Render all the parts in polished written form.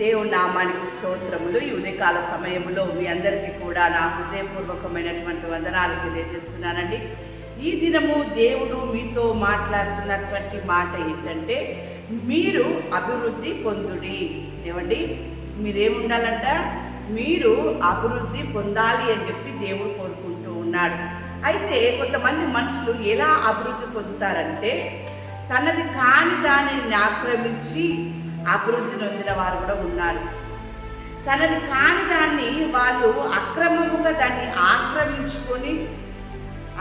దేవుని నామానికి స్తోత్రములు. ఈ ఉదయకాల సమయంలో మీ అందరికీ కూడా నా హృదయపూర్వకమైనటువంటి వందనాలు తెలియజేస్తున్నానండి. ఈ దినము దేవుడు మీతో మాట్లాడుతున్నటువంటి మాట ఏంటంటే, మీరు అభివృద్ధి పొందుడి. ఏమండి, మీరేముండాలంట? మీరు అభివృద్ధి పొందాలి అని చెప్పి దేవుడు కోరుకుంటూ ఉన్నాడు. అయితే కొంతమంది మనుషులు ఎలా అభివృద్ధి పొందుతారంటే, తనది కాని దానిని ఆక్రమించి అభివృద్ధి నొందిన వారు కూడా ఉన్నారు. తనది కాని దాన్ని వాళ్ళు అక్రమముగా దాన్ని ఆక్రమించుకొని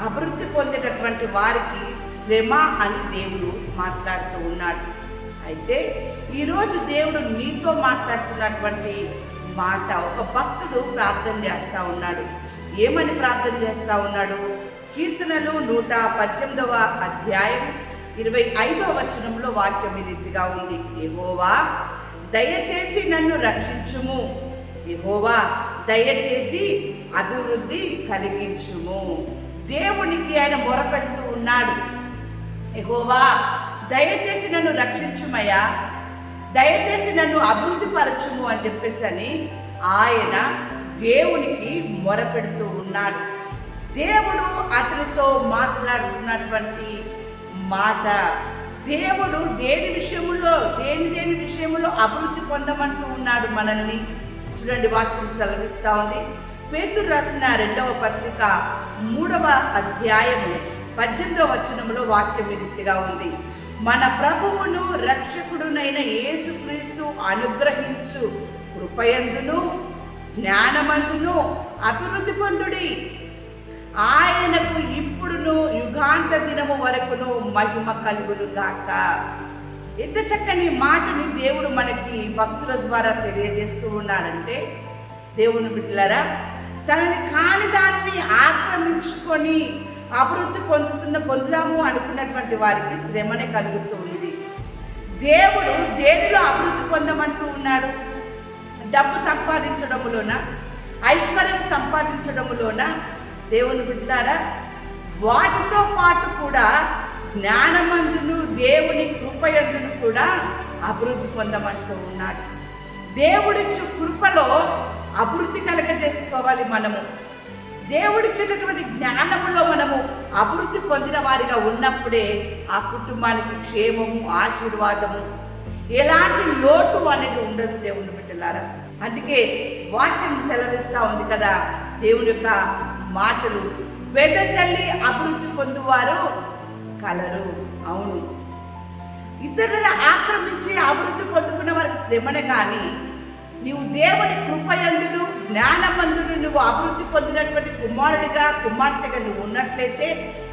అభివృద్ధి పొందేటటువంటి వారికి శ్రమ అని దేవుడు మాట్లాడుతూ ఉన్నాడు. అయితే ఈరోజు దేవుడు నీతో మాట్లాడుతున్నటువంటి మాట, ఒక భక్తుడు ప్రార్థన చేస్తూ ఉన్నాడు. ఏమని ప్రార్థన చేస్తూ ఉన్నాడు? కీర్తనలు 118వ అధ్యాయం 25వ వచనంలో వాక్యం ఈ రీతిగా ఉంది. యెహోవా దయచేసి నన్ను రక్షించుము, యెహోవా దయచేసి అభివృద్ధి కలిగించుము. దేవునికి ఆయన మొరపెడుతూ ఉన్నాడు. యెహోవా దయచేసి నన్ను రక్షించుమయ్యా, దయచేసి నన్ను అభివృద్ధి పరచుము అని చెప్పేసి ఆయన దేవునికి మొరపెడుతూ ఉన్నాడు. దేవుడు అతనితో మాట్లాడుతున్నటువంటి మాట, దేవుడు దేని విషయంలో అభివృద్ధి పొందమంటూ ఉన్నాడు మనల్ని. చూడండి, వాక్యం సెలవిస్తా ఉంది. పేతురు రాసిన 2వ పత్రిక 3వ అధ్యాయము 18వ వచనంలో వాక్యం ఈ రీతిగా ఉంది. మన ప్రభువును రక్షకుడునైన యేసుక్రీస్తు అనుగ్రహించు కృపయందును జ్ఞానమందును అభివృద్ధి పొందుడి. ఆయనకు ఇప్పుడును యుగాంత దినము వరకును మహిమ కలుగును గాక. ఎంత చక్కని మాటని దేవుడు మనకి భక్తుల ద్వారా తెలియజేస్తూ ఉన్నాడంటే, దేవుని బిడ్డలారా, తనని కాని దాన్ని ఆక్రమించుకొని అభివృద్ధి పొందుదాము అనుకున్నటువంటి వారికి శ్రమనే కలుగుతూ ఉంది. దేవుడు దేనిలో అభివృద్ధి పొందమంటూ ఉన్నాడు? డబ్బు సంపాదించడములోన, ఐశ్వర్యం సంపాదించడములోన? దేవుని బిడ్డలారా, వాటితో పాటు కూడా జ్ఞానమందును దేవుని కృపయందును కూడా అభివృద్ధి పొందమంటూ ఉన్నాడు. దేవుడిచ్చు కృపలో అభివృద్ధి కలగజేసుకోవాలి. మనము దేవుడిచ్చినటువంటి జ్ఞానములో మనము అభివృద్ధి పొందిన వారిగా ఉన్నప్పుడే ఆ కుటుంబానికి క్షేమము, ఆశీర్వాదము, ఎలాంటి లోటు అనేది ఉండదు. దేవుని బిడ్డలారా, అందుకే వాక్యం సెలవిస్తా ఉంది కదా, దేవుని యొక్క మాటలు, వెదజల్లి అభివృద్ధి పొందువారు కలరు. అవును, ఇతరులను ఆక్రమించి అభివృద్ధి పొందుకున్న వారికి శ్రమనే. కానీ నీవు దేవుని కృపయందును జ్ఞానమందును నువ్వు అభివృద్ధి పొందినటువంటి కుమారుడిగా, కుమార్తెగా నువ్వు ఉన్నట్లయితే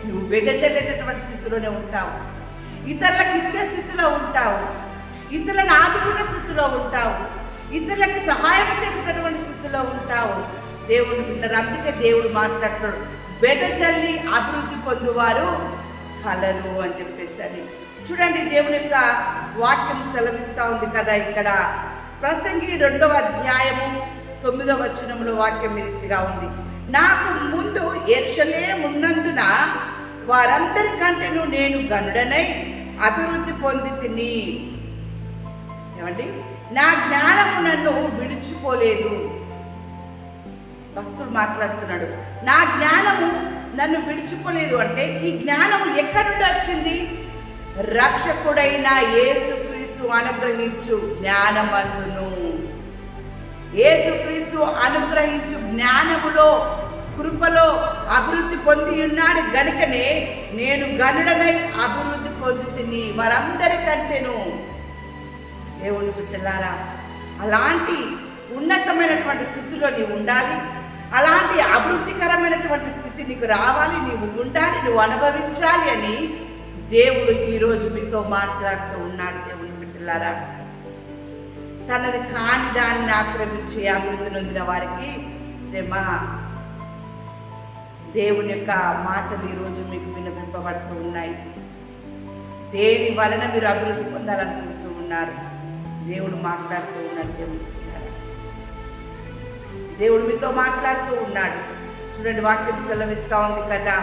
నువ్వు వెదజల్లేటటువంటి స్థితిలోనే ఉంటావు. ఇతరులకు ఇచ్చే స్థితిలో ఉంటావు, ఇతరులను ఆదుకునే స్థితిలో ఉంటావు, ఇతరులకు సహాయం చేసేటటువంటి స్థితిలో ఉంటావు. దేవుని బిడ్డలారా, అందుకే దేవుడు మాట్లాడుతాడు, వెదజల్లి అభివృద్ధి పొందువారు కలరు అని చెప్పేసి. చూడండి, దేవుని యొక్క వాక్యం సెలవిస్తా ఉంది కదా. ఇక్కడ ప్రసంగి 2వ అధ్యాయము 9వ వచనంలో వాక్యం ఈ రీతిగా ఉంది. నాకు ముందు యెరూషలేము ఉన్నందున వారందరికంటేను నేను గనుడనై అభివృద్ధి పొందితిని. ఏమండి, నా జ్ఞానము నన్ను విడిచిపోలేదు. భక్తుడు మాట్లాడుతున్నాడు, నా జ్ఞానము నన్ను విడిచిపోలేదు అంటే ఈ జ్ఞానము ఎక్కడి నుండి వచ్చింది? రక్షకుడైన యేసుక్రీస్తు అనుగ్రహించు జ్ఞానమందును. యేసుక్రీస్తు అనుగ్రహించు జ్ఞానములో, కృపలో అభివృద్ధి పొంది ఉన్నాడు గనుకనే నేను గనుడనై అభివృద్ధి పొందుతిని వారందరికంటేను. దేవుని బిడ్డలారా, అలాంటి ఉన్నతమైనటువంటి స్థితిలో నీవు ఉండాలి. అలాంటి అభివృద్ధికరమైనటువంటి స్థితి నీకు రావాలి, నీవు ఉండాలి, నువ్వు అనుభవించాలి అని దేవుడు ఈరోజు మీతో మాట్లాడుతూ ఉన్నాడు. దేవుని బిడ్డలారా, తనది కాని దాన్ని ఆక్రమించి అభివృద్ధి నొందిన వారికి శ్రమ. దేవుని యొక్క మాటలు ఈరోజు మీకు వినిపింపబడుతూ ఉన్నాయి. దేని వలన మీరు అభివృద్ధి పొందాలనుకుంటూ ఉన్నారు? దేవుడు మాట్లాడుతూ ఉన్నాడు. దేవుడు మీతో మాట్లాడుతూ ఉన్నాడు. చూడండి, వాక్యం సెలవిస్తా ఉంది కదా.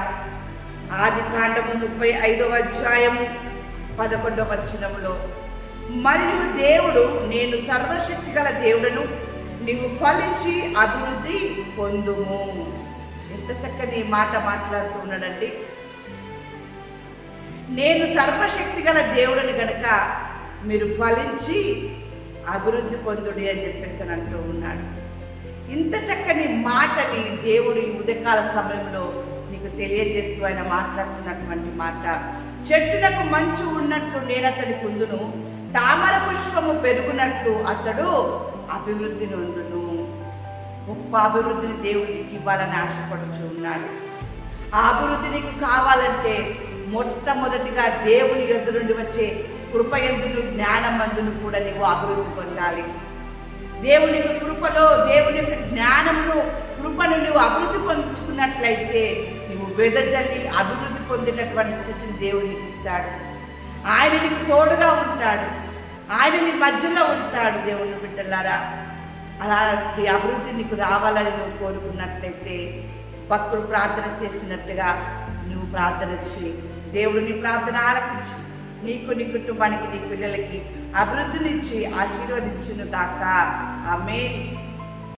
ఆదికాండము 35వ అధ్యాయము 11వ వచనంలో మరియు దేవుడు, నేను సర్వశక్తి గల దేవుడను, నీవు ఫలించి అభివృద్ధి పొందుము. ఎంత చక్కని మాట మాట్లాడుతూ ఉన్నాడండి. నేను సర్వశక్తి గల దేవుడిని గనక మీరు ఫలించి అభివృద్ధి పొందుడి అని చెప్పేసి అని అంటూ ఉన్నాడు. ఇంత చక్కని మాటని దేవుడు ఈ ఉదయకాల సమయంలో నీకు తెలియజేస్తూ ఆయన మాట్లాడుతున్నటువంటి మాట. చెట్టునకు మంచు ఉన్నట్లు నేను అతని కుందును, తామర పుష్పము పెరుగునట్లు అతడు అభివృద్ధి నొందును. గొప్ప అభివృద్ధిని దేవుడికి ఇవ్వాలని ఆశపడుతూ ఉన్నాడు. ఆ అభివృద్ధి నీకు కావాలంటే మొట్టమొదటిగా దేవుని యొద్ద నుండి వచ్చే కృపయందును జ్ఞానమందును కూడా నీవు అభివృద్ధి పొందాలి. దేవుని యొక్క కృపలో, దేవుని యొక్క జ్ఞానమును, కృపను నువ్వు అభివృద్ధి పొందుకున్నట్లయితే నువ్వు వెదజల్లి అభివృద్ధి పొందినటువంటి స్థితిని దేవుడు నీకు ఇస్తాడు. ఆయన నీకు తోడుగా ఉంటాడు, ఆయన నీ మధ్యలో ఉంటాడు. దేవుని బిడ్డలారా, అలాంటి అభివృద్ధి నీకు రావాలని నువ్వు కోరుకున్నట్లయితే భక్తుడు ప్రార్థన చేసినట్టుగా నువ్వు ప్రార్థన చేయి. దేవుడు నీ ప్రార్థన ఆలకించి నీకు, నీ కుటుంబానికి, నీ పిల్లలకి అభివృద్ధినిచ్చి ఆశీర్వదించును గాక. ఆమేన్.